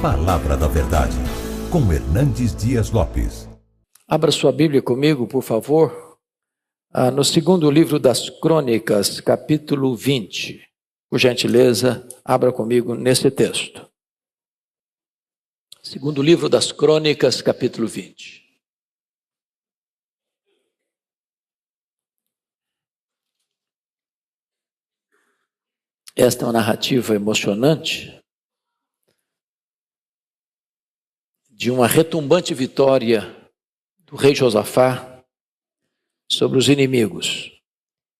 Palavra da Verdade, com Hernandes Dias Lopes. Abra sua Bíblia comigo, por favor, no segundo livro das Crônicas, capítulo 20. Por gentileza, abra comigo nesse texto. Segundo livro das Crônicas, capítulo 20. Esta é uma narrativa emocionante de uma retumbante vitória do rei Josafá sobre os inimigos.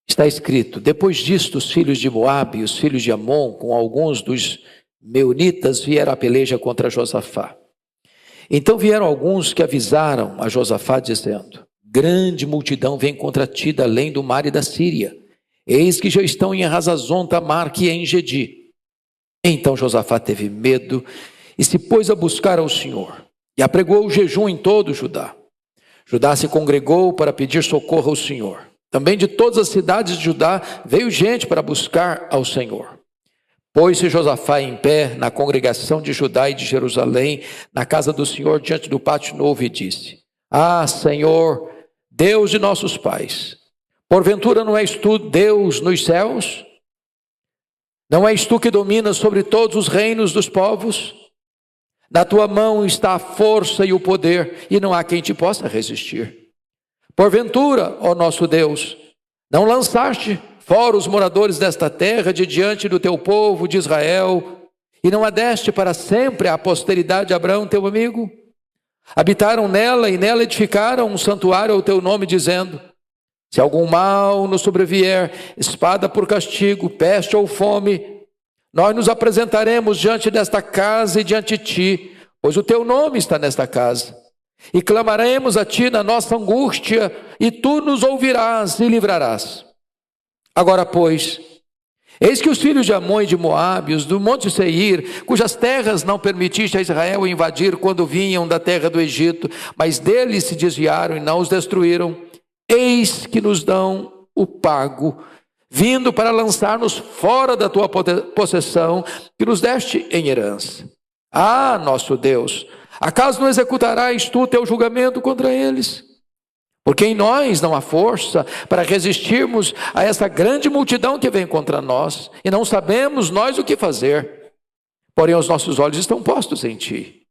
Está escrito: depois disto, os filhos de Moabe e os filhos de Amon, com alguns dos meunitas, vieram à peleja contra Josafá. Então vieram alguns que avisaram a Josafá, dizendo: grande multidão vem contra ti da além do mar e da Síria. Eis que já estão em Arrasazon, Tamar, que é em Gedi. Então Josafá teve medo e se pôs a buscar ao Senhor, e apregou o jejum em todo Judá. Judá se congregou para pedir socorro ao Senhor. Também de todas as cidades de Judá veio gente para buscar ao Senhor. Pôs-se Josafá em pé na congregação de Judá e de Jerusalém, na casa do Senhor, diante do pátio novo, e disse: ah, Senhor, Deus de nossos pais, porventura não és tu Deus nos céus? Não és tu que dominas sobre todos os reinos dos povos? Na tua mão está a força e o poder, e não há quem te possa resistir. Porventura, ó nosso Deus, não lançaste fora os moradores desta terra de diante do teu povo de Israel, e não a deste para sempre à posteridade de Abraão, teu amigo? Habitaram nela e nela edificaram um santuário ao teu nome, dizendo: se algum mal nos sobrevier, espada por castigo, peste ou fome, nós nos apresentaremos diante desta casa e diante de ti, pois o teu nome está nesta casa. E clamaremos a ti na nossa angústia, e tu nos ouvirás e livrarás. Agora, pois, eis que os filhos de Amon e de Moabe, os do monte Seir, cujas terras não permitiste a Israel invadir quando vinham da terra do Egito, mas deles se desviaram e não os destruíram, eis que nos dão o pago, vindo para lançar-nos fora da tua possessão, que nos deste em herança. Ah, nosso Deus, acaso não executarás tu teu julgamento contra eles? Porque em nós não há força para resistirmos a essa grande multidão que vem contra nós, e não sabemos nós o que fazer. Porém, os nossos olhos estão postos em ti.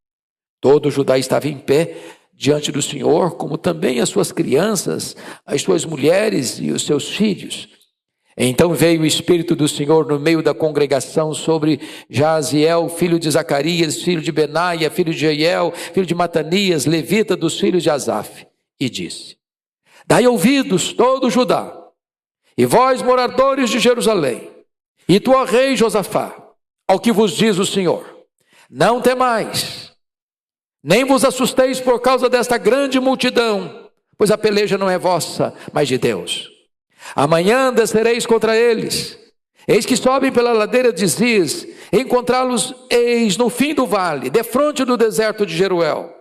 Todo Judá estava em pé diante do Senhor, como também as suas crianças, as suas mulheres e os seus filhos. Então veio o Espírito do Senhor no meio da congregação sobre Jaziel, filho de Zacarias, filho de Benaia, filho de Jeiel, filho de Matanias, levita dos filhos de Asaf, e disse: dai ouvidos todo Judá, e vós moradores de Jerusalém, e tu, ó rei Josafá, ao que vos diz o Senhor: não temais, nem vos assusteis por causa desta grande multidão, pois a peleja não é vossa, mas de Deus. Amanhã descereis contra eles, eis que sobem pela ladeira de Ziz, encontrá-los eis no fim do vale, defronte do deserto de Jeruel.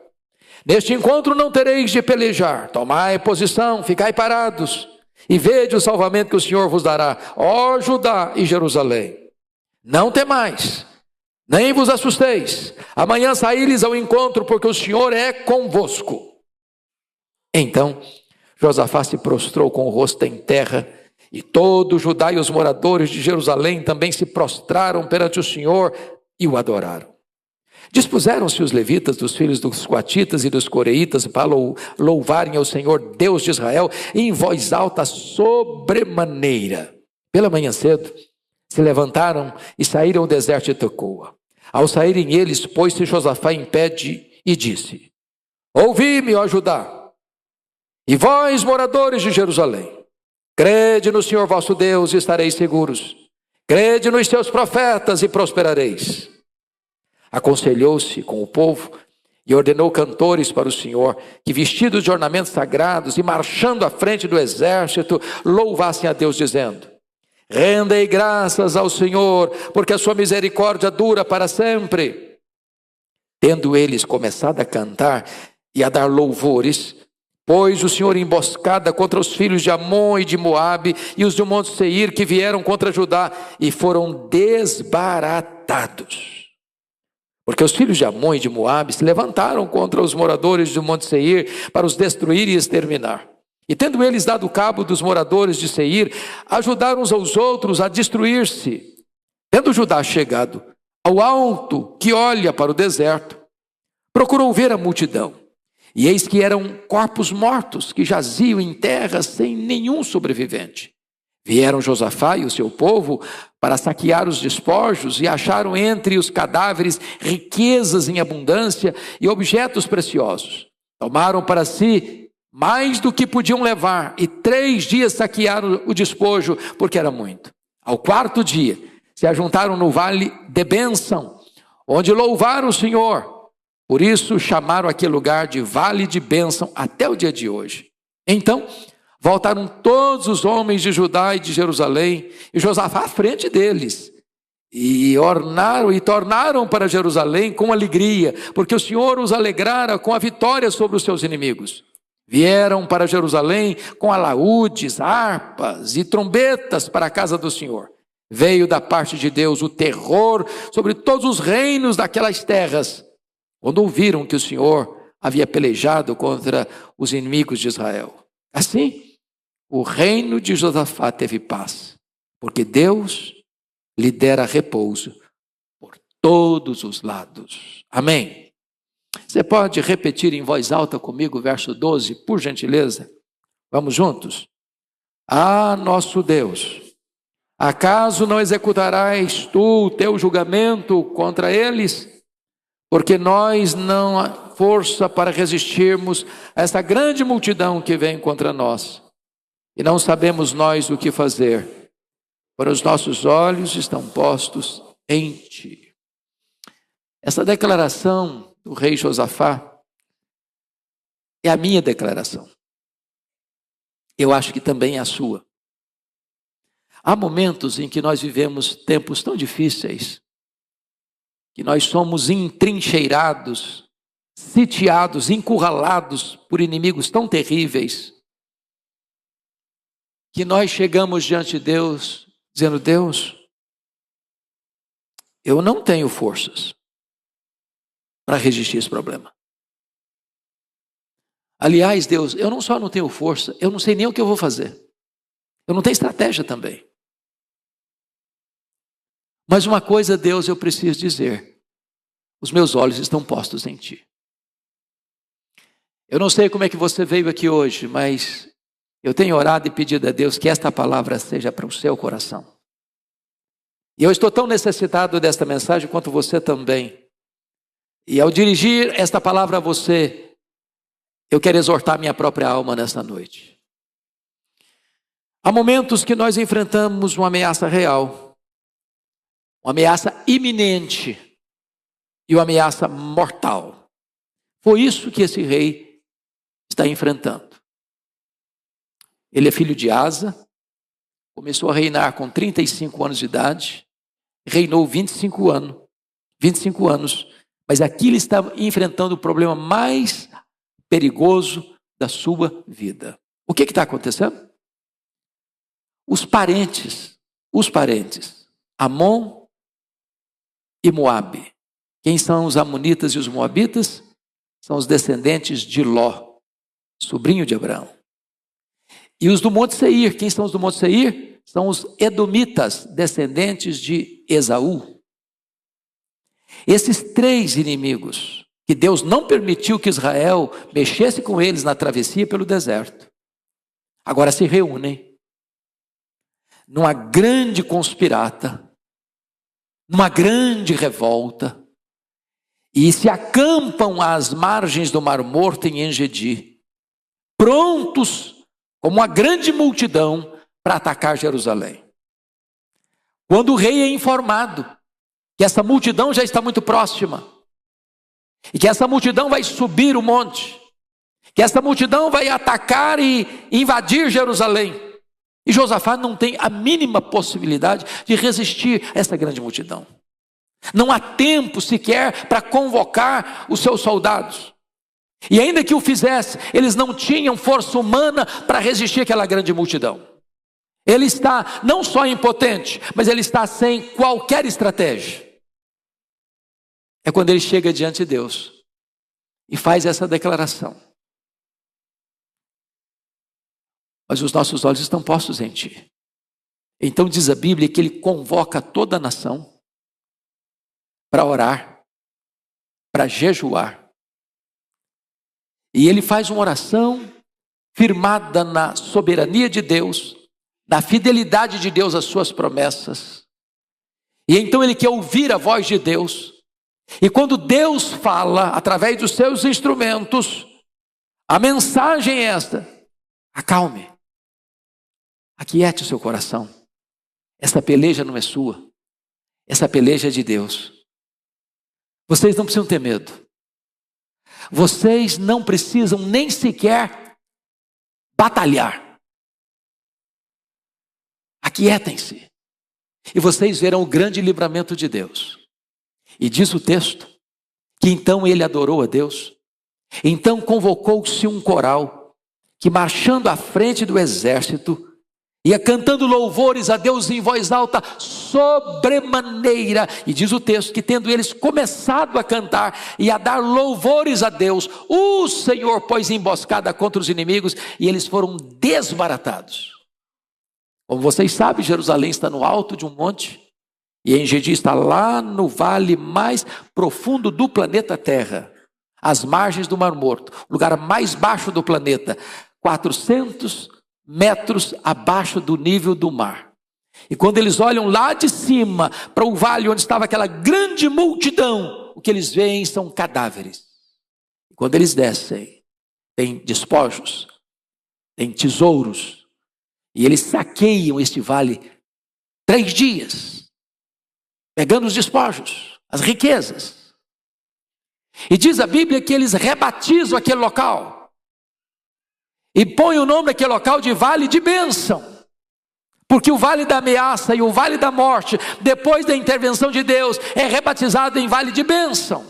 Neste encontro não tereis de pelejar, tomai posição, ficai parados, e vede o salvamento que o Senhor vos dará, ó Judá e Jerusalém. Não temais, nem vos assusteis, amanhã saí-lhes ao encontro, porque o Senhor é convosco. Então Josafá se prostrou com o rosto em terra, e todo Judá e os moradores de Jerusalém também se prostraram perante o Senhor e o adoraram. Dispuseram-se os levitas dos filhos dos coatitas e dos coreitas para louvarem ao Senhor Deus de Israel em voz alta sobremaneira. Pela manhã cedo se levantaram e saíram ao deserto de Tecoa. Ao saírem eles, pôs-se Josafá em pé e disse: ouvi-me, ó Judá, e vós, moradores de Jerusalém, crede no Senhor vosso Deus e estareis seguros. Crede nos seus profetas e prosperareis. Aconselhou-se com o povo e ordenou cantores para o Senhor, que vestidos de ornamentos sagrados e marchando à frente do exército, louvassem a Deus, dizendo: rendei graças ao Senhor, porque a sua misericórdia dura para sempre. Tendo eles começado a cantar e a dar louvores, pôs o Senhor emboscada contra os filhos de Amon e de Moabe e os do monte Seir, que vieram contra Judá, e foram desbaratados. Porque os filhos de Amon e de Moabe se levantaram contra os moradores do Monte Seir para os destruir e exterminar. E tendo eles dado cabo dos moradores de Seir, ajudaram uns aos outros a destruir-se. Tendo Judá chegado ao alto que olha para o deserto, procurou ver a multidão. E eis que eram corpos mortos que jaziam em terra sem nenhum sobrevivente. Vieram Josafá e o seu povo para saquear os despojos e acharam entre os cadáveres riquezas em abundância e objetos preciosos. Tomaram para si mais do que podiam levar e 3 dias saquearam o despojo, porque era muito. Ao 4º dia, se ajuntaram no vale de bênção, onde louvaram o Senhor. Por isso chamaram aquele lugar de Vale de Bênção até o dia de hoje. Então voltaram todos os homens de Judá e de Jerusalém, e Josafá à frente deles, e ornaram e tornaram para Jerusalém com alegria, porque o Senhor os alegrara com a vitória sobre os seus inimigos. Vieram para Jerusalém com alaúdes, harpas e trombetas para a casa do Senhor. Veio da parte de Deus o terror sobre todos os reinos daquelas terras, quando ouviram que o Senhor havia pelejado contra os inimigos de Israel. Assim, o reino de Josafá teve paz, porque Deus lhe dera repouso por todos os lados. Amém. Você pode repetir em voz alta comigo o verso 12, por gentileza? Vamos juntos? Ah, nosso Deus, acaso não executarás tu o teu julgamento contra eles? Porque nós não há força para resistirmos a essa grande multidão que vem contra nós. E não sabemos nós o que fazer, pois os nossos olhos estão postos em ti. Essa declaração do rei Josafá é a minha declaração. Eu acho que também é a sua. Há momentos em que nós vivemos tempos tão difíceis, que nós somos entrincheirados, sitiados, encurralados por inimigos tão terríveis, que nós chegamos diante de Deus, dizendo: Deus, eu não tenho forças para resistir esse problema. Aliás, Deus, eu não só não tenho força, eu não sei nem o que eu vou fazer. Eu não tenho estratégia também. Mas uma coisa, Deus, eu preciso dizer: os meus olhos estão postos em ti. Eu não sei como é que você veio aqui hoje, mas eu tenho orado e pedido a Deus que esta palavra seja para o seu coração. E eu estou tão necessitado desta mensagem quanto você também. E ao dirigir esta palavra a você, eu quero exortar minha própria alma nesta noite. Há momentos que nós enfrentamos uma ameaça real, uma ameaça iminente e uma ameaça mortal. Foi isso que esse rei está enfrentando. Ele é filho de Asa, começou a reinar com 35 anos de idade, reinou 25 anos, mas aqui ele está enfrentando o problema mais perigoso da sua vida. O que está acontecendo? Os parentes, Amon e Moabe. Quem são os amonitas e os moabitas? São os descendentes de Ló, sobrinho de Abraão. E os do Monte Seir, quem são os do Monte Seir? São os edomitas, descendentes de Esaú. Esses 3 inimigos, que Deus não permitiu que Israel mexesse com eles na travessia pelo deserto, agora se reúnem numa grande conspirata, numa grande revolta, e se acampam às margens do Mar Morto em En-Gedi, prontos como uma grande multidão para atacar Jerusalém. Quando o rei é informado que essa multidão já está muito próxima, e que essa multidão vai subir o monte, que essa multidão vai atacar e invadir Jerusalém, e Josafá não tem a mínima possibilidade de resistir a essa grande multidão. Não há tempo sequer para convocar os seus soldados. E ainda que o fizesse, eles não tinham força humana para resistir àquela grande multidão. Ele está não só impotente, mas ele está sem qualquer estratégia. É quando ele chega diante de Deus e faz essa declaração: mas os nossos olhos estão postos em ti. Então diz a Bíblia que ele convoca toda a nação para orar, para jejuar. E ele faz uma oração firmada na soberania de Deus, na fidelidade de Deus às suas promessas. E então ele quer ouvir a voz de Deus. E quando Deus fala através dos seus instrumentos, a mensagem é esta: acalme, aquiete o seu coração. Essa peleja não é sua, essa peleja é de Deus. Vocês não precisam ter medo. Vocês não precisam nem sequer batalhar. Aquietem-se e vocês verão o grande livramento de Deus. E diz o texto que então ele adorou a Deus. Então convocou-se um coral que, marchando à frente do exército, ia cantando louvores a Deus em voz alta sobremaneira. E diz o texto que, tendo eles começado a cantar e a dar louvores a Deus, o Senhor pôs emboscada contra os inimigos e eles foram desbaratados. Como vocês sabem, Jerusalém está no alto de um monte e En-Gedi está lá no vale mais profundo do planeta Terra, às margens do Mar Morto, o lugar mais baixo do planeta, 400 metros abaixo do nível do mar. E quando eles olham lá de cima para o vale onde estava aquela grande multidão, o que eles veem são cadáveres. E quando eles descem, tem despojos, tem tesouros, e eles saqueiam este vale 3 dias, pegando os despojos, as riquezas. E diz a Bíblia que eles rebatizam aquele local e põe o nome daquele local de Vale de Bênção, porque o Vale da Ameaça e o Vale da Morte, depois da intervenção de Deus, é rebatizado em Vale de Bênção.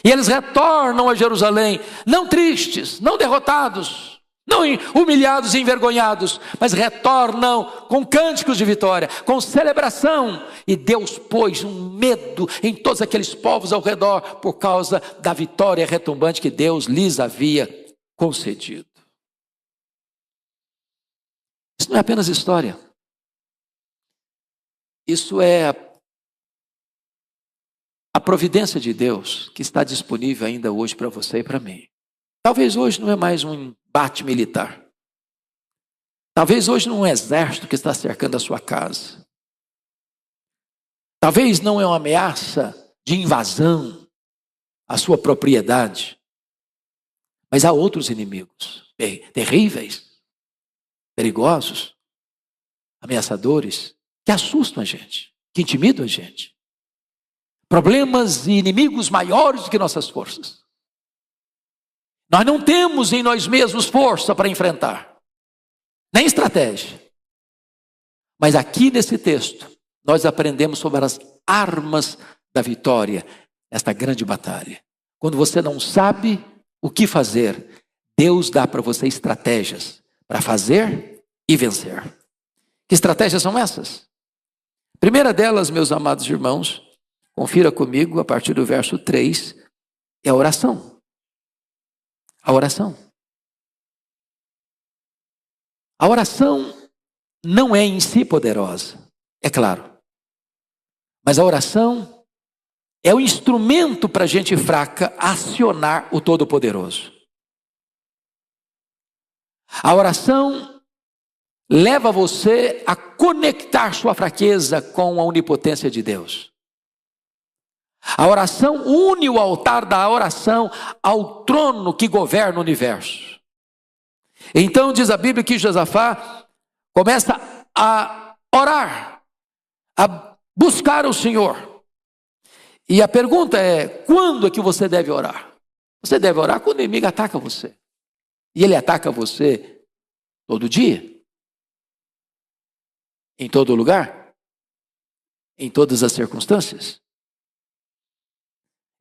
E eles retornam a Jerusalém, não tristes, não derrotados, não humilhados e envergonhados, mas retornam com cânticos de vitória, com celebração. E Deus pôs um medo em todos aqueles povos ao redor, por causa da vitória retumbante que Deus lhes havia concedido. Isso não é apenas história. Isso é a providência de Deus que está disponível ainda hoje para você e para mim. Talvez hoje não é mais um embate militar. Talvez hoje não é um exército que está cercando a sua casa. Talvez não é uma ameaça de invasão à sua propriedade. Mas há outros inimigos terríveis, perigosos, ameaçadores, que assustam a gente, que intimidam a gente. Problemas e inimigos maiores do que nossas forças. Nós não temos em nós mesmos força para enfrentar, nem estratégia. Mas aqui nesse texto, nós aprendemos sobre as armas da vitória nesta grande batalha. Quando você não sabe o que fazer, Deus dá para você estratégias para fazer e vencer. Que estratégias são essas? Primeira delas, meus amados irmãos, confira comigo a partir do verso 3, é a oração. A oração. A oração não é em si poderosa, é claro. Mas a oração é o instrumento para a gente fraca acionar o Todo-Poderoso. A oração leva você a conectar sua fraqueza com a onipotência de Deus. A oração une o altar da oração ao trono que governa o universo. Então diz a Bíblia que Josafá começa a orar, a buscar o Senhor. E a pergunta é: quando é que você deve orar? Você deve orar quando o inimigo ataca você. E ele ataca você todo dia, em todo lugar, em todas as circunstâncias.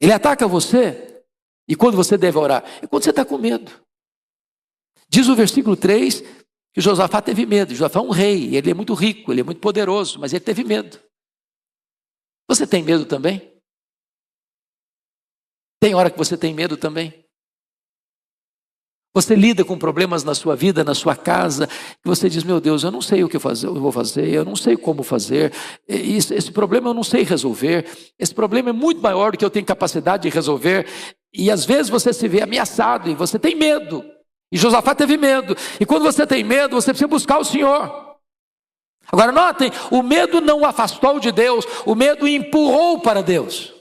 Ele ataca você, e quando você deve orar? É quando você está com medo. Diz o versículo 3 que Josafá teve medo. Josafá é um rei, ele é muito rico, ele é muito poderoso, mas ele teve medo. Você tem medo também? Tem hora que você tem medo também. Você lida com problemas na sua vida, na sua casa, que você diz, meu Deus, eu não sei o que eu vou fazer, eu não sei como fazer, esse problema eu não sei resolver, esse problema é muito maior do que eu tenho capacidade de resolver, e às vezes você se vê ameaçado e você tem medo, e Josafá teve medo, e quando você tem medo, você precisa buscar o Senhor. Agora notem, o medo não o afastou de Deus, o medo o empurrou para Deus.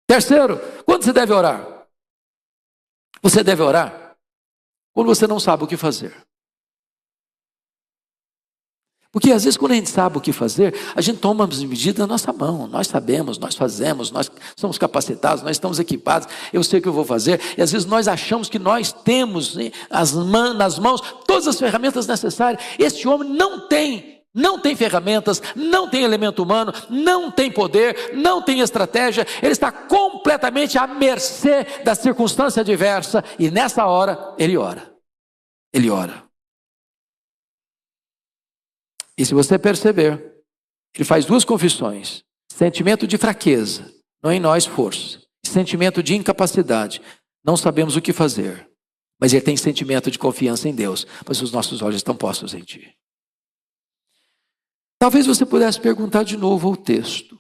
Terceiro, quando você deve orar? Você deve orar quando você não sabe o que fazer. Porque às vezes quando a gente sabe o que fazer, a gente toma as medidas na nossa mão. Nós sabemos, nós fazemos, nós somos capacitados, nós estamos equipados, eu sei o que eu vou fazer. E às vezes nós achamos que nós temos nas mãos todas as ferramentas necessárias. Este homem não tem ferramentas, não tem elemento humano, não tem poder, não tem estratégia, ele está completamente à mercê da circunstância adversa, e nessa hora ele ora. Ele ora. E se você perceber, ele faz duas confissões: sentimento de fraqueza, não em nós força, sentimento de incapacidade, não sabemos o que fazer, mas ele tem sentimento de confiança em Deus, pois os nossos olhos estão postos em Ti. Talvez você pudesse perguntar de novo o texto.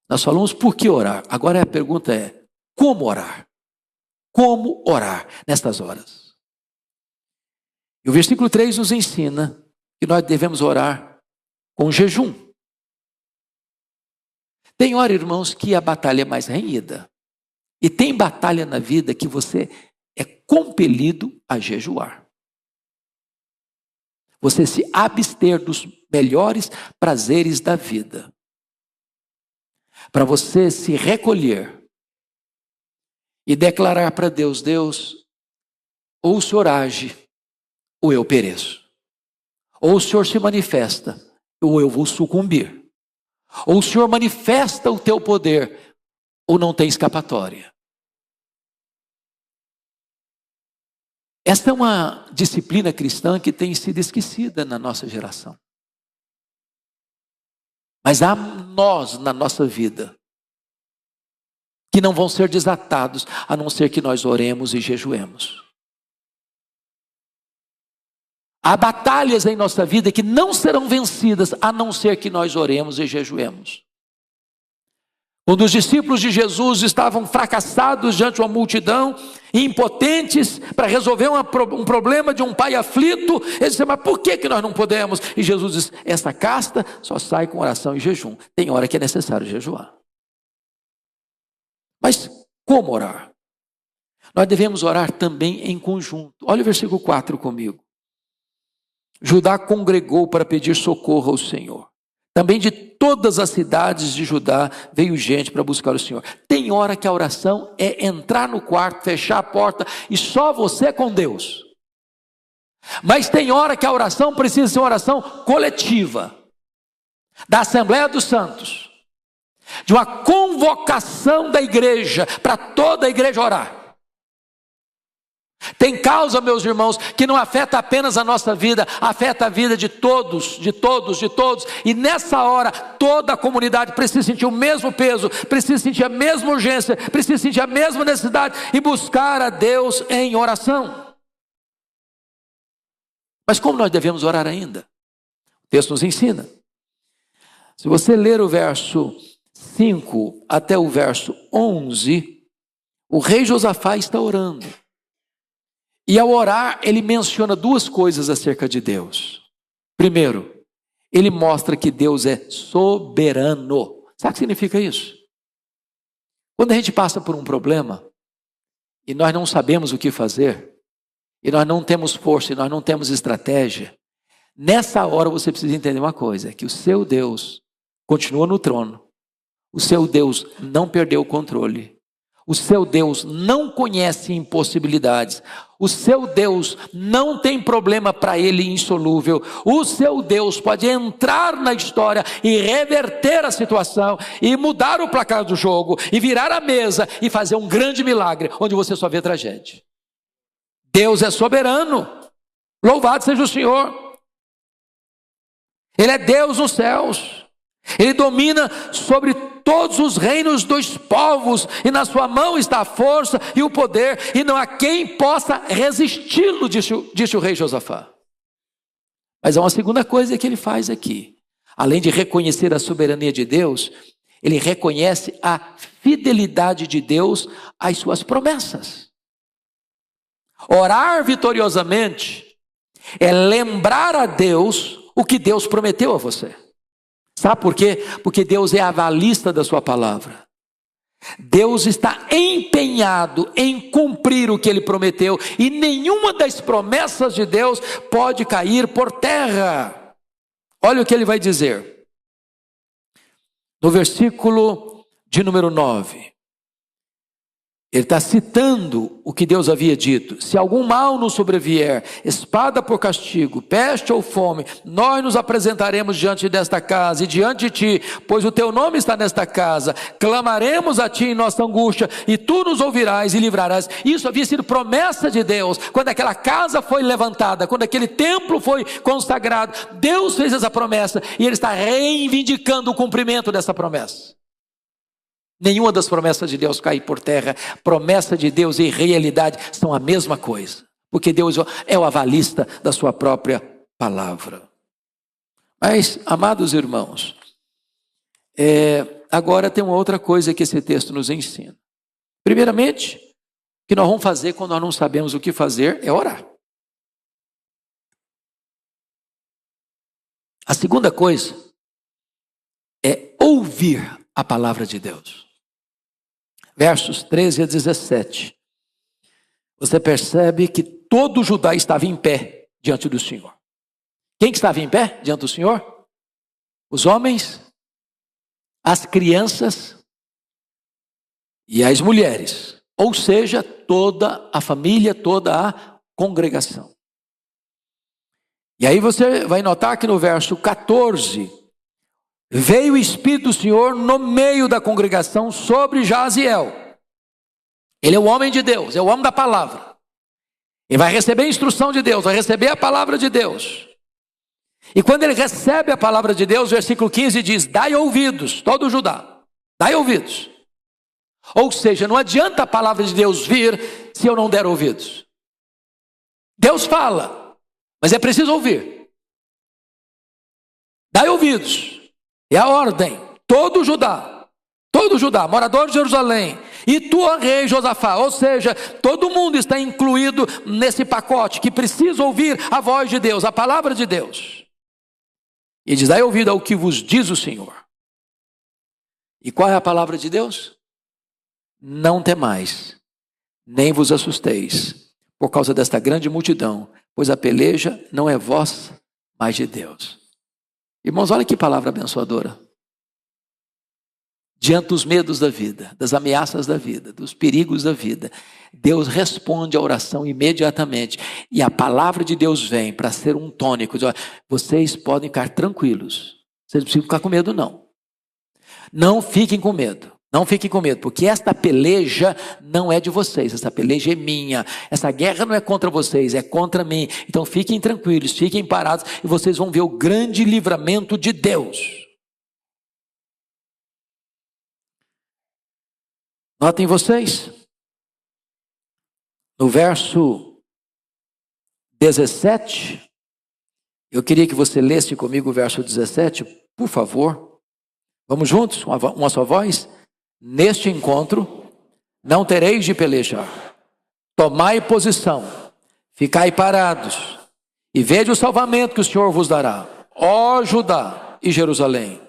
Nós falamos por que orar. Agora a pergunta é, como orar? Como orar nestas horas? E o versículo 3 nos ensina que nós devemos orar com jejum. Tem hora, irmãos, que a batalha é mais renhida. E tem batalha na vida que você é compelido a jejuar. Você se abster dos melhores prazeres da vida. Para você se recolher e declarar para Deus, Deus, ou o Senhor age, ou eu pereço. Ou o Senhor se manifesta, ou eu vou sucumbir. Ou o Senhor manifesta o teu poder, ou não tem escapatória. Esta é uma disciplina cristã que tem sido esquecida na nossa geração. Mas há nós na nossa vida que não vão ser desatados, a não ser que nós oremos e jejuemos. Há batalhas em nossa vida que não serão vencidas, a não ser que nós oremos e jejuemos. Quando os discípulos de Jesus estavam fracassados diante de uma multidão, impotentes para resolver um problema de um pai aflito, eles disseram, mas por que nós não podemos? E Jesus diz, essa casta só sai com oração e jejum. Tem hora que é necessário jejuar. Mas como orar? Nós devemos orar também em conjunto. Olha o versículo 4 comigo. Judá congregou para pedir socorro ao Senhor. Também de todas as cidades de Judá veio gente para buscar o Senhor. Tem hora que a oração é entrar no quarto, fechar a porta e só você com Deus. Mas tem hora que a oração precisa ser uma oração coletiva, da Assembleia dos Santos, de uma convocação da igreja, para toda a igreja orar. Tem causa, meus irmãos, que não afeta apenas a nossa vida, afeta a vida de todos, e nessa hora toda a comunidade precisa sentir o mesmo peso, precisa sentir a mesma urgência, precisa sentir a mesma necessidade e buscar a Deus em oração. Mas como nós devemos orar ainda? O texto nos ensina. Se você ler o verso 5 até o verso 11, o rei Josafá está orando. E ao orar, ele menciona duas coisas acerca de Deus. Primeiro, ele mostra que Deus é soberano. Sabe o que significa isso? Quando a gente passa por um problema, e nós não sabemos o que fazer, e nós não temos força, e nós não temos estratégia, nessa hora você precisa entender uma coisa, que o seu Deus continua no trono, o seu Deus não perdeu o controle, o seu Deus não conhece impossibilidades. O seu Deus não tem problema para ele insolúvel. O seu Deus pode entrar na história e reverter a situação e mudar o placar do jogo e virar a mesa e fazer um grande milagre onde você só vê tragédia. Deus é soberano. Louvado seja o Senhor. Ele é Deus nos céus. Ele domina sobre todos os reinos dos povos, e na sua mão está a força e o poder, e não há quem possa resisti-lo, disse o rei Josafá. Mas há uma segunda coisa que ele faz aqui. Além de reconhecer a soberania de Deus, ele reconhece a fidelidade de Deus às suas promessas. Orar vitoriosamente é lembrar a Deus o que Deus prometeu a você. Sabe por quê? Porque Deus é avalista da sua palavra. Deus está empenhado em cumprir o que Ele prometeu, e nenhuma das promessas de Deus pode cair por terra. Olha o que Ele vai dizer. No versículo de número 9. Ele está citando o que Deus havia dito: se algum mal nos sobrevier, espada por castigo, peste ou fome, nós nos apresentaremos diante desta casa e diante de ti, pois o teu nome está nesta casa. Clamaremos a ti em nossa angústia, e tu nos ouvirás e livrarás. Isso havia sido promessa de Deus. Quando aquela casa foi levantada, quando aquele templo foi consagrado, Deus fez essa promessa, e Ele está reivindicando o cumprimento dessa promessa. Nenhuma das promessas de Deus cai por terra. Promessa de Deus e realidade são a mesma coisa, porque Deus é o avalista da sua própria palavra. Mas, amados irmãos, agora tem uma outra coisa que esse texto nos ensina. Primeiramente, o que nós vamos fazer quando nós não sabemos o que fazer é orar. A segunda coisa é ouvir a palavra de Deus. Versos 13 a 17. Você percebe que todo Judá estava em pé diante do Senhor. Quem que estava em pé diante do Senhor? Os homens, as crianças e as mulheres. Ou seja, toda a família, toda a congregação. E aí você vai notar que no verso 14... veio o Espírito do Senhor no meio da congregação sobre Jaziel. Ele é o homem de Deus, é o homem da palavra. Ele vai receber a instrução de Deus, vai receber a palavra de Deus. E quando ele recebe a palavra de Deus, versículo 15 diz: dai ouvidos, todo Judá, dai ouvidos. Ou seja, não adianta a palavra de Deus vir se eu não der ouvidos. Deus fala, mas é preciso ouvir. Dai ouvidos. É a ordem, todo Judá, morador de Jerusalém, e tu, ó rei Josafá, ou seja, todo mundo está incluído nesse pacote, que precisa ouvir a voz de Deus, a palavra de Deus. E diz: dai ouvido ao que vos diz o Senhor. E qual é a palavra de Deus? Não temais, nem vos assusteis, por causa desta grande multidão, pois a peleja não é vossa, mas de Deus. Irmãos, olha que palavra abençoadora. Diante dos medos da vida, das ameaças da vida, dos perigos da vida, Deus responde a oração imediatamente. E a palavra de Deus vem para ser um tônico. Diz: olha, vocês podem ficar tranquilos. Vocês não precisam ficar com medo, não. Não fiquem com medo. Não fiquem com medo, porque esta peleja não é de vocês, essa peleja é minha. Essa guerra não é contra vocês, é contra mim. Então fiquem tranquilos, fiquem parados, e vocês vão ver o grande livramento de Deus. Notem vocês, no verso 17, eu queria que você lesse comigo o verso 17, por favor. Vamos juntos, uma só voz? Neste encontro não tereis de pelejar. Tomai posição, ficai parados, e vede o salvamento que o Senhor vos dará, ó Judá e Jerusalém.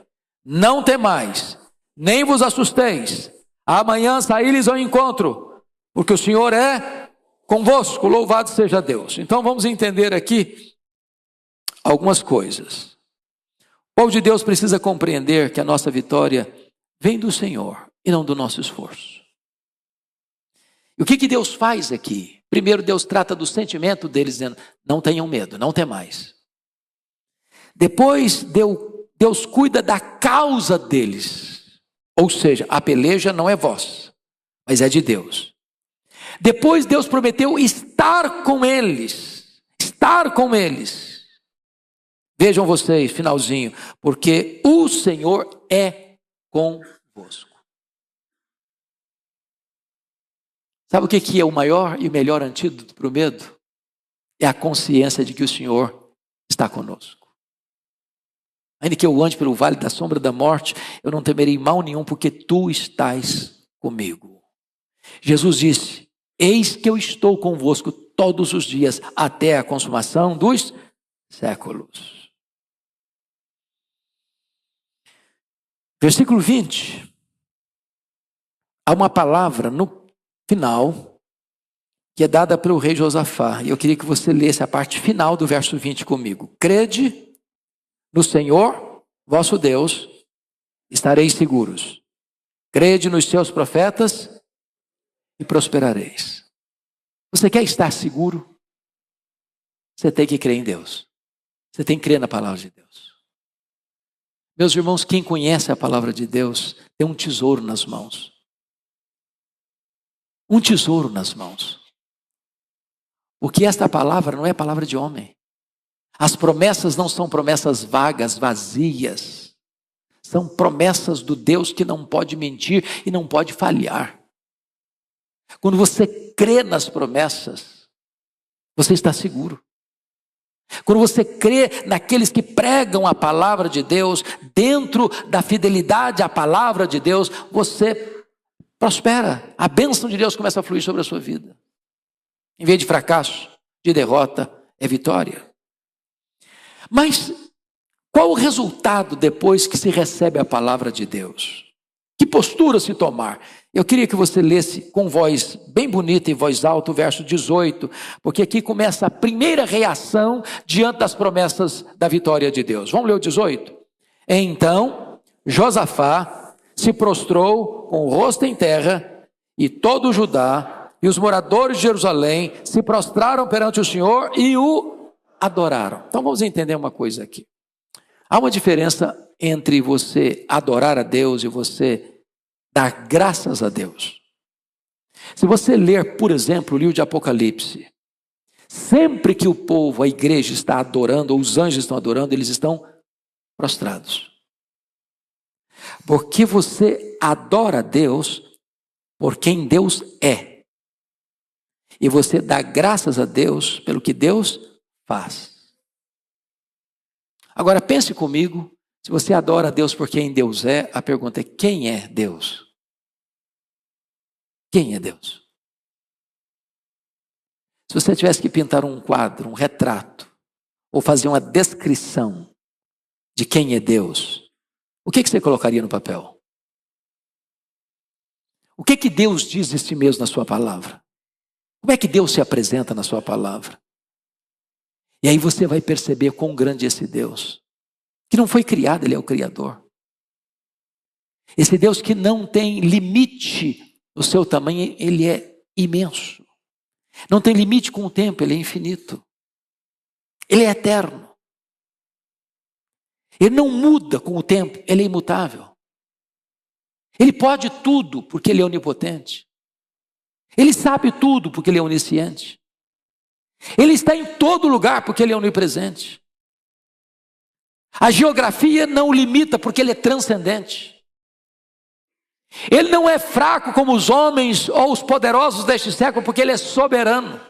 Não temais, nem vos assusteis. Amanhã saí-lhes ao encontro, porque o Senhor é convosco. Louvado seja Deus. Então vamos entender aqui algumas coisas. O povo de Deus precisa compreender que a nossa vitória vem do Senhor e não do nosso esforço. E o que Deus faz aqui? Primeiro, Deus trata do sentimento deles, dizendo: não tenham medo, não temais. Depois, Deus cuida da causa deles. Ou seja, a peleja não é vossa, mas é de Deus. Depois, Deus prometeu estar com eles. Estar com eles. Vejam vocês, finalzinho, porque o Senhor é convosco. Sabe o que é o maior e o melhor antídoto para o medo? É a consciência de que o Senhor está conosco. Ainda que eu ande pelo vale da sombra da morte, eu não temerei mal nenhum, porque tu estás comigo. Jesus disse: eis que eu estou convosco todos os dias, até a consumação dos séculos. Versículo 20. Há uma palavra no final que é dada pelo rei Josafá. E eu queria que você lesse a parte final do verso 20 comigo. Crede no Senhor, vosso Deus, estareis seguros. Crede nos seus profetas e prosperareis. Você quer estar seguro? Você tem que crer em Deus. Você tem que crer na palavra de Deus. Meus irmãos, quem conhece a palavra de Deus tem um tesouro nas mãos. Um tesouro nas mãos. Porque esta palavra não é palavra de homem. As promessas não são promessas vagas, vazias. São promessas do Deus que não pode mentir e não pode falhar. Quando você crê nas promessas, você está seguro. Quando você crê naqueles que pregam a palavra de Deus, dentro da fidelidade à palavra de Deus, você prospera. A bênção de Deus começa a fluir sobre a sua vida. Em vez de fracasso, de derrota, é vitória. Mas qual o resultado depois que se recebe a palavra de Deus? Que postura se tomar? Eu queria que você lesse com voz bem bonita e voz alta o verso 18, porque aqui começa a primeira reação diante das promessas da vitória de Deus. Vamos ler o 18? Então Josafá se prostrou com o rosto em terra, e todo o Judá e os moradores de Jerusalém se prostraram perante o Senhor e o adoraram. Então vamos entender uma coisa aqui. Há uma diferença entre você adorar a Deus e você dar graças a Deus. Se você ler, por exemplo, o livro de Apocalipse, sempre que o povo, a igreja está adorando, ou os anjos estão adorando, eles estão prostrados. Porque você adora a Deus por quem Deus é. E você dá graças a Deus pelo que Deus faz. Agora pense comigo, se você adora a Deus por quem Deus é, a pergunta é: quem é Deus? Quem é Deus? Se você tivesse que pintar um quadro, um retrato, ou fazer uma descrição de quem é Deus, o que você colocaria no papel? O que Deus diz de si mesmo na sua palavra? Como é que Deus se apresenta na sua palavra? E aí você vai perceber quão grande é esse Deus, que não foi criado, Ele é o Criador. Esse Deus que não tem limite no seu tamanho, Ele é imenso. Não tem limite com o tempo, Ele é infinito. Ele é eterno. Ele não muda com o tempo, Ele é imutável. Ele pode tudo porque Ele é onipotente. Ele sabe tudo porque Ele é onisciente. Ele está em todo lugar porque Ele é onipresente. A geografia não o limita porque Ele é transcendente. Ele não é fraco como os homens ou os poderosos deste século porque Ele é soberano.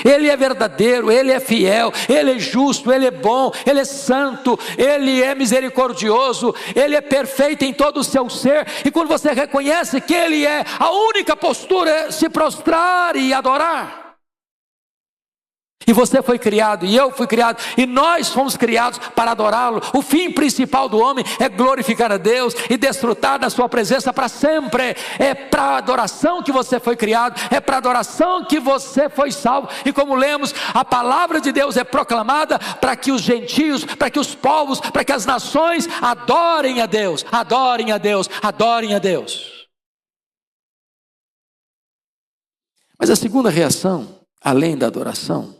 Ele é verdadeiro, Ele é fiel, Ele é justo, Ele é bom, Ele é santo, Ele é misericordioso, Ele é perfeito em todo o seu ser. E quando você reconhece que Ele é, a única postura é se prostrar e adorar. E você foi criado, e eu fui criado, e nós fomos criados para adorá-lo. O fim principal do homem é glorificar a Deus e desfrutar da sua presença para sempre. É para a adoração que você foi criado, é para a adoração que você foi salvo. E como lemos, a palavra de Deus é proclamada para que os gentios, para que os povos, para que as nações adorem a Deus, adorem a Deus, adorem a Deus. Mas a segunda reação, além da adoração,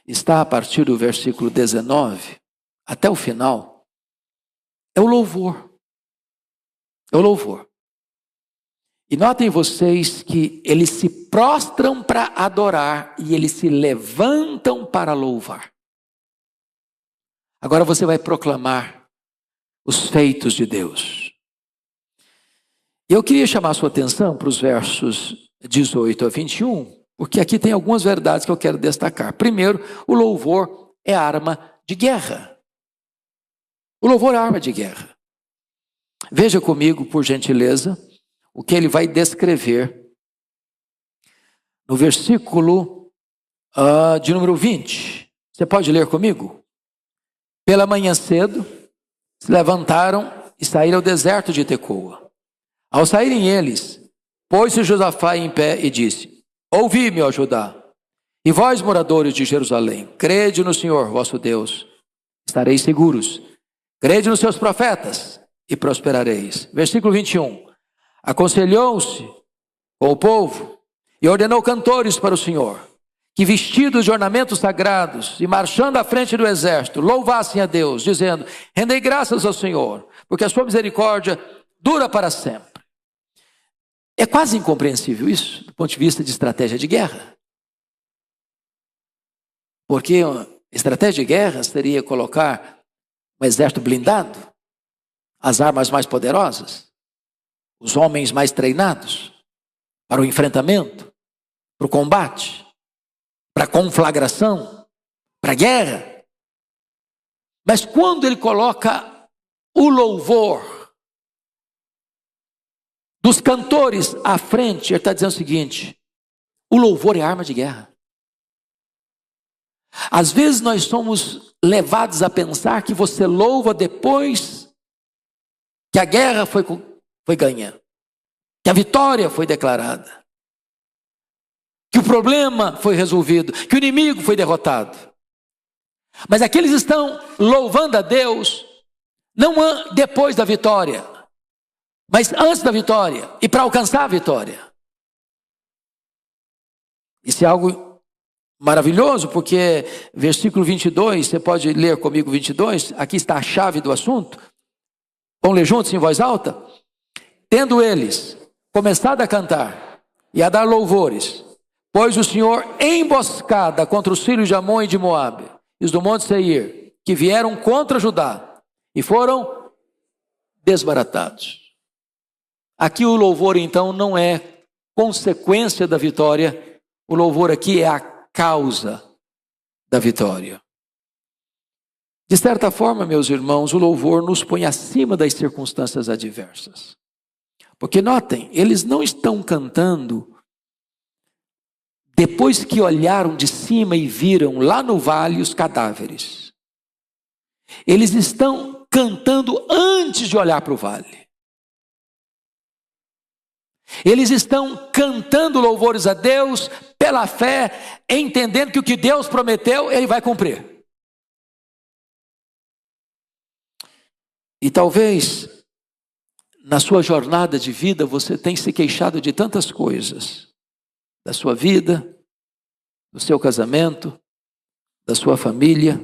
está a partir do versículo 19 até o final, é o louvor. É o louvor. E notem vocês que eles se prostram para adorar e eles se levantam para louvar. Agora você vai proclamar os feitos de Deus. Eu queria chamar a sua atenção para os versos 18 a 21, porque aqui tem algumas verdades que eu quero destacar. Primeiro, o louvor é arma de guerra. O louvor é arma de guerra. Veja comigo, por gentileza, o que ele vai descrever no versículo de número 20. Você pode ler comigo? Pela manhã cedo, se levantaram e saíram ao deserto de Tecoa. Ao saírem eles, pôs-se Josafá em pé e disse: ouvi-me, ó Judá, e vós, moradores de Jerusalém, crede no Senhor, vosso Deus, estareis seguros. Crede nos seus profetas e prosperareis. Versículo 21. Aconselhou-se com o povo e ordenou cantores para o Senhor, que vestidos de ornamentos sagrados e marchando à frente do exército, louvassem a Deus, dizendo: rendei graças ao Senhor, porque a sua misericórdia dura para sempre. É quase incompreensível isso, do ponto de vista de estratégia de guerra. Porque a estratégia de guerra seria colocar um exército blindado, as armas mais poderosas, os homens mais treinados para o enfrentamento, para o combate, para a conflagração, para a guerra. Mas quando ele coloca o louvor dos cantores à frente, ele está dizendo o seguinte: o louvor é arma de guerra. Às vezes nós somos levados a pensar que você louva depois que a guerra foi ganha, que a vitória foi declarada, que o problema foi resolvido, que o inimigo foi derrotado. Mas aqueles estão louvando a Deus não depois da vitória, mas antes da vitória e para alcançar a vitória. Isso é algo maravilhoso, porque versículo 22, você pode ler comigo 22, aqui está a chave do assunto. Vamos ler juntos em voz alta? Tendo eles começado a cantar e a dar louvores, pôs o Senhor emboscada contra os filhos de Amon e de Moabe, e os do monte Seir, que vieram contra Judá, e foram desbaratados. Aqui o louvor então não é consequência da vitória, o louvor aqui é a causa da vitória. De certa forma, meus irmãos, o louvor nos põe acima das circunstâncias adversas. Porque notem, eles não estão cantando depois que olharam de cima e viram lá no vale os cadáveres. Eles estão cantando antes de olhar para o vale. Eles estão cantando louvores a Deus pela fé, entendendo que o que Deus prometeu, Ele vai cumprir. E talvez, na sua jornada de vida, você tenha se queixado de tantas coisas. Da sua vida, do seu casamento, da sua família,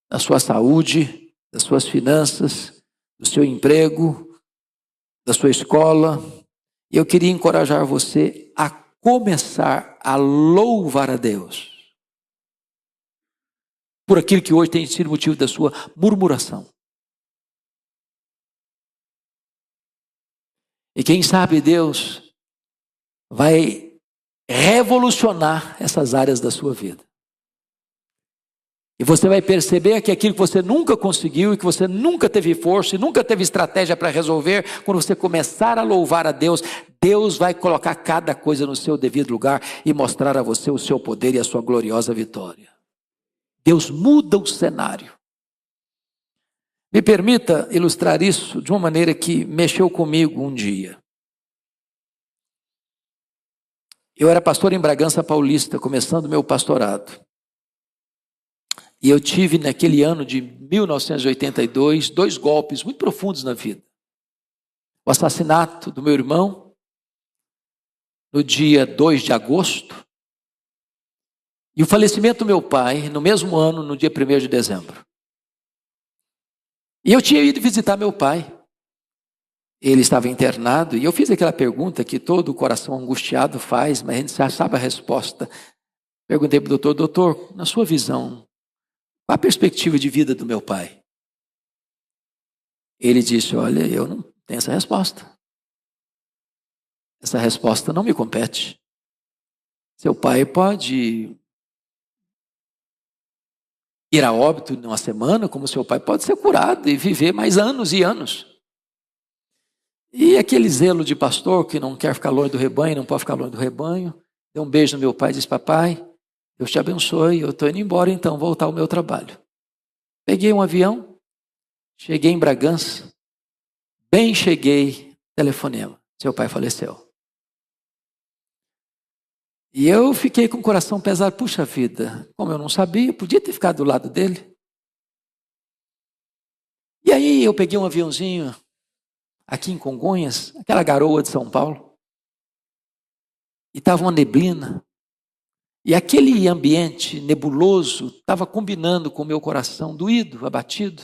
da sua saúde, das suas finanças, do seu emprego, da sua escola. E eu queria encorajar você a começar a louvar a Deus por aquilo que hoje tem sido motivo da sua murmuração. E quem sabe Deus vai revolucionar essas áreas da sua vida. E você vai perceber que aquilo que você nunca conseguiu e que você nunca teve força e nunca teve estratégia para resolver, quando você começar a louvar a Deus, Deus vai colocar cada coisa no seu devido lugar e mostrar a você o seu poder e a sua gloriosa vitória. Deus muda o cenário. Me permita ilustrar isso de uma maneira que mexeu comigo um dia. Eu era pastor em Bragança Paulista, começando meu pastorado. E eu tive naquele ano de 1982, 2 golpes muito profundos na vida. O assassinato do meu irmão, no dia 2 de agosto, e o falecimento do meu pai, no mesmo ano, no dia 1º de dezembro. E eu tinha ido visitar meu pai. Ele estava internado, e eu fiz aquela pergunta que todo coração angustiado faz, mas a gente já sabe a resposta. Perguntei para o doutor: doutor, na sua visão, qual a perspectiva de vida do meu pai? Ele disse, olha, eu não tenho essa resposta. Essa resposta não me compete. Seu pai pode ir a óbito numa semana, como seu pai pode ser curado e viver mais anos e anos. E aquele zelo de pastor que não quer ficar longe do rebanho, não pode ficar longe do rebanho, deu um beijo no meu pai e disse, papai, Deus te abençoe, eu estou indo embora então, voltar ao meu trabalho. Peguei um avião, cheguei em Bragança, bem cheguei, telefonema, seu pai faleceu. E eu fiquei com o coração pesado, puxa vida, como eu não sabia, podia ter ficado do lado dele. E aí eu peguei um aviãozinho aqui em Congonhas, aquela garoa de São Paulo, e estava uma neblina, e aquele ambiente nebuloso estava combinando com o meu coração doído, abatido.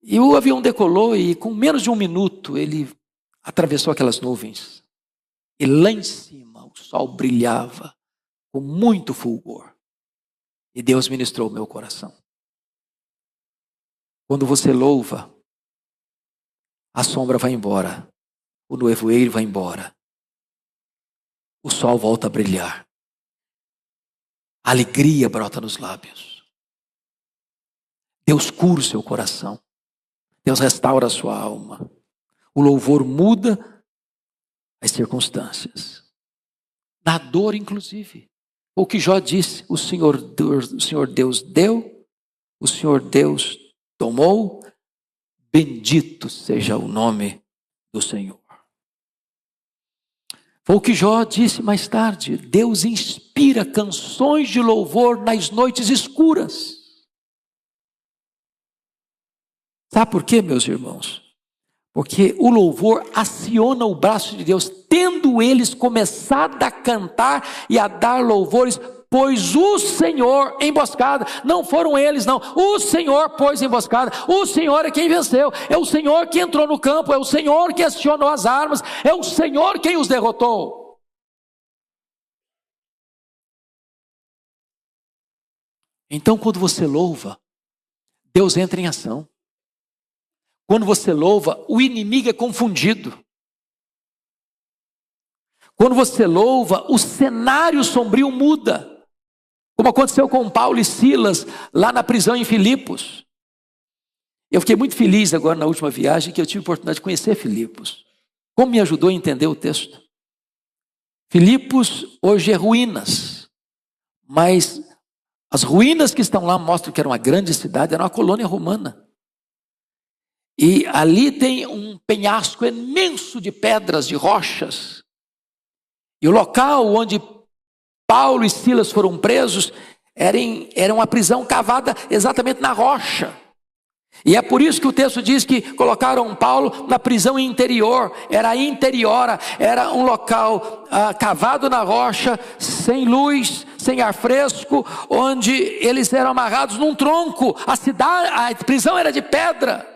E o avião decolou e com menos de 1 minuto ele atravessou aquelas nuvens. E lá em cima o sol brilhava com muito fulgor. E Deus ministrou o meu coração. Quando você louva, a sombra vai embora, o nevoeiro vai embora, o sol volta a brilhar, a alegria brota nos lábios. Deus cura o seu coração, Deus restaura a sua alma. O louvor muda as circunstâncias, na dor inclusive. O que Jó disse, o Senhor Deus deu, o Senhor Deus tomou, bendito seja o nome do Senhor. Foi o que Jó disse mais tarde, Deus inspira canções de louvor nas noites escuras. Sabe por quê, meus irmãos? Porque o louvor aciona o braço de Deus, tendo eles começado a cantar e a dar louvores, pois o Senhor emboscada, não foram eles não, o Senhor pôs emboscada, o Senhor é quem venceu, é o Senhor que entrou no campo, é o Senhor que acionou as armas, é o Senhor quem os derrotou. Então quando você louva, Deus entra em ação. Quando você louva, o inimigo é confundido. Quando você louva, o cenário sombrio muda. Como aconteceu com Paulo e Silas, lá na prisão em Filipos. Eu fiquei muito feliz agora na última viagem, que eu tive a oportunidade de conhecer Filipos. Como me ajudou a entender o texto. Filipos hoje é ruínas. Mas as ruínas que estão lá mostram que era uma grande cidade, era uma colônia romana. E ali tem um penhasco imenso de pedras, de rochas. E o local onde Paulo e Silas foram presos era uma prisão cavada exatamente na rocha. E é por isso que o texto diz que colocaram Paulo na prisão interior. Era interiora, era um local cavado na rocha, sem luz, sem ar fresco, onde eles eram amarrados num tronco. A prisão era de pedra.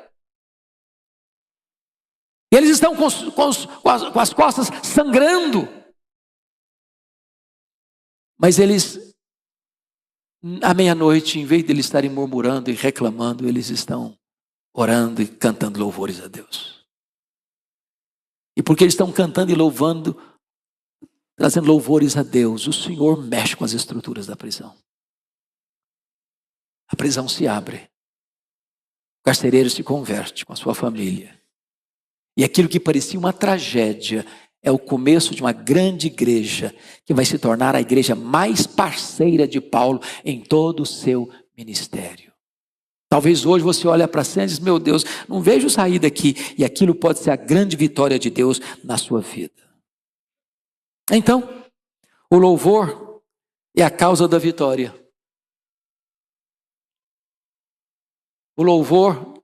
Eles estão com as costas sangrando. Mas eles, à meia-noite, em vez de eles estarem murmurando e reclamando, eles estão orando e cantando louvores a Deus. E porque eles estão cantando e louvando, trazendo louvores a Deus, o Senhor mexe com as estruturas da prisão. A prisão se abre. O carcereiro se converte com a sua família. E aquilo que parecia uma tragédia é o começo de uma grande igreja que vai se tornar a igreja mais parceira de Paulo em todo o seu ministério. Talvez hoje você olhe para a cena e diz, meu Deus, não vejo sair daqui. E aquilo pode ser a grande vitória de Deus na sua vida. Então, o louvor é a causa da vitória. O louvor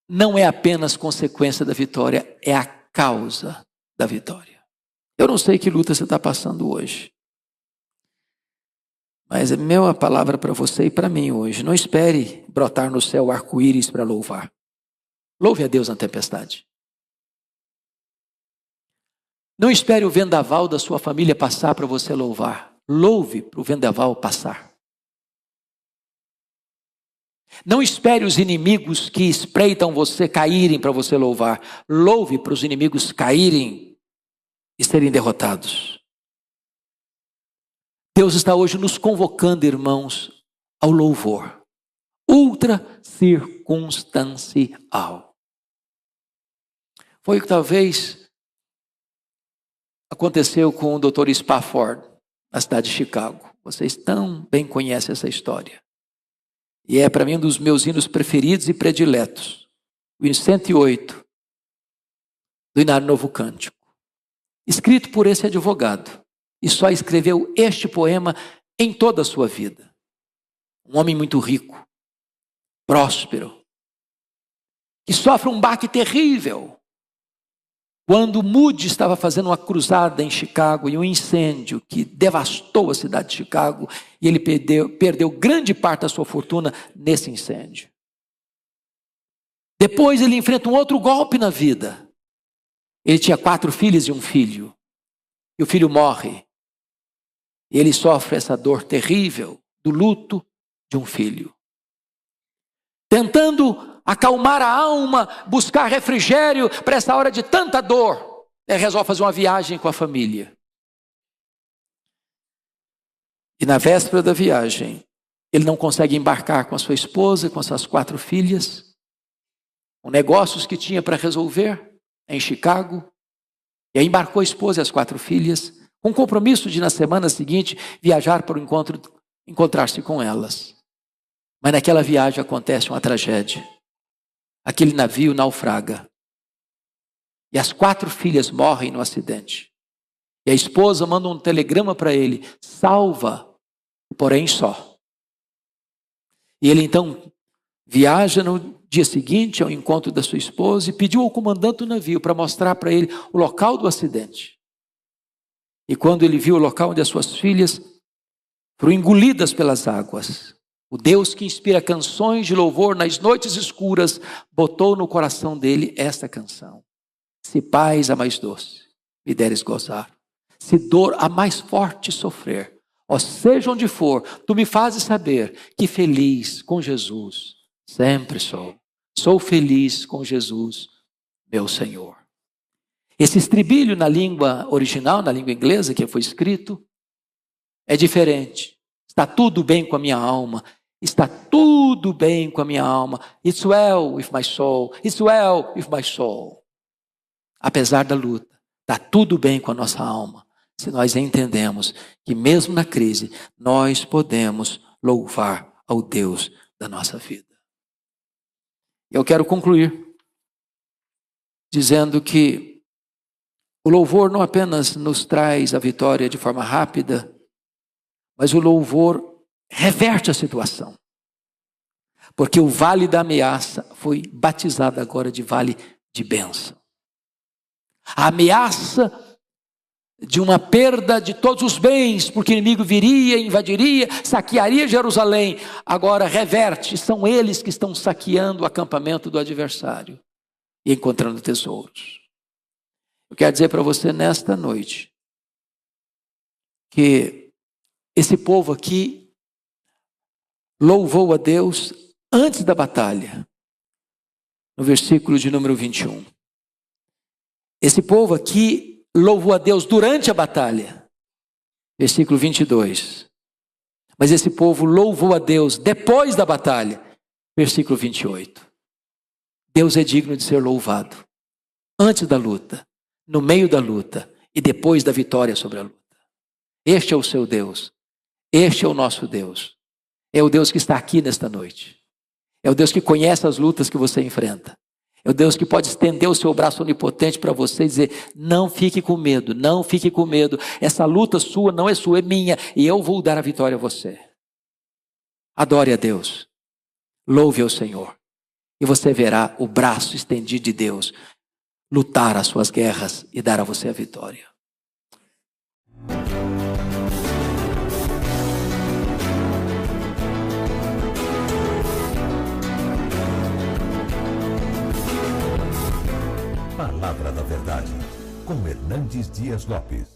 não é apenas consequência da vitória, é a causa da vitória. Eu não sei que luta você está passando hoje. Mas é minha palavra para você e para mim hoje. Não espere brotar no céu arco-íris para louvar. Louve a Deus na tempestade. Não espere o vendaval da sua família passar para você louvar. Louve para o vendaval passar. Não espere os inimigos que espreitam você caírem para você louvar. Louve para os inimigos caírem e serem derrotados. Deus está hoje nos convocando, irmãos, ao louvor ultra circunstancial. Foi o que talvez aconteceu com o Dr. Spafford, na cidade de Chicago. Vocês tão bem conhecem essa história. E é para mim um dos meus hinos preferidos e prediletos. O hino 108 do Inário Novo Cântico. Escrito por esse advogado. E só escreveu este poema em toda a sua vida. Um homem muito rico, próspero, que sofre um baque terrível. Quando Moody estava fazendo uma cruzada em Chicago e um incêndio que devastou a cidade de Chicago, e ele perdeu grande parte da sua fortuna nesse incêndio. Depois ele enfrenta um outro golpe na vida. Ele tinha 4 filhas e um filho. E o filho morre. E ele sofre essa dor terrível do luto de um filho. Tentando acalmar a alma, buscar refrigério para essa hora de tanta dor, ele resolve fazer uma viagem com a família. E na véspera da viagem, ele não consegue embarcar com a sua esposa, com as suas 4 filhas, com negócios que tinha para resolver em Chicago. E aí embarcou a esposa e as 4 filhas, com compromisso de na semana seguinte viajar para o encontro, encontrar-se com elas. Mas naquela viagem acontece uma tragédia. Aquele navio naufraga. E as 4 filhas morrem no acidente. E a esposa manda um telegrama para ele: salva, porém só. E ele então viaja no dia seguinte ao encontro da sua esposa e pediu ao comandante do navio para mostrar para ele o local do acidente. E quando ele viu o local onde as suas filhas foram engolidas pelas águas, o Deus que inspira canções de louvor nas noites escuras, botou no coração dele esta canção: se paz a mais doce me deres gozar, se dor a mais forte sofrer, ó seja onde for, tu me fazes saber que feliz com Jesus sempre sou. Sou feliz com Jesus, meu Senhor. Esse estribilho na língua original, na língua inglesa que foi escrito, é diferente. Está tudo bem com a minha alma. Está tudo bem com a minha alma. It's well with my soul. It's well with my soul. Apesar da luta, está tudo bem com a nossa alma. Se nós entendemos que mesmo na crise, nós podemos louvar ao Deus da nossa vida. Eu quero concluir dizendo que o louvor não apenas nos traz a vitória de forma rápida, mas o louvor reverte a situação. Porque o vale da ameaça foi batizado agora de vale de bênção. A ameaça de uma perda de todos os bens, porque o inimigo viria, invadiria, saquearia Jerusalém, agora reverte, são eles que estão saqueando o acampamento do adversário e encontrando tesouros. Eu quero dizer para você nesta noite que esse povo aqui louvou a Deus antes da batalha, no versículo de número 21. Esse povo aqui louvou a Deus durante a batalha, versículo 22. Mas esse povo louvou a Deus depois da batalha, versículo 28. Deus é digno de ser louvado antes da luta, no meio da luta e depois da vitória sobre a luta. Este é o seu Deus, este é o nosso Deus. É o Deus que está aqui nesta noite. É o Deus que conhece as lutas que você enfrenta. É o Deus que pode estender o seu braço onipotente para você e dizer: não fique com medo, não fique com medo. Essa luta sua não é sua, é minha. E eu vou dar a vitória a você. Adore a Deus. Louve ao Senhor. E você verá o braço estendido de Deus lutar as suas guerras e dar a você a vitória. Palavra da Verdade, com Hernandes Dias Lopes.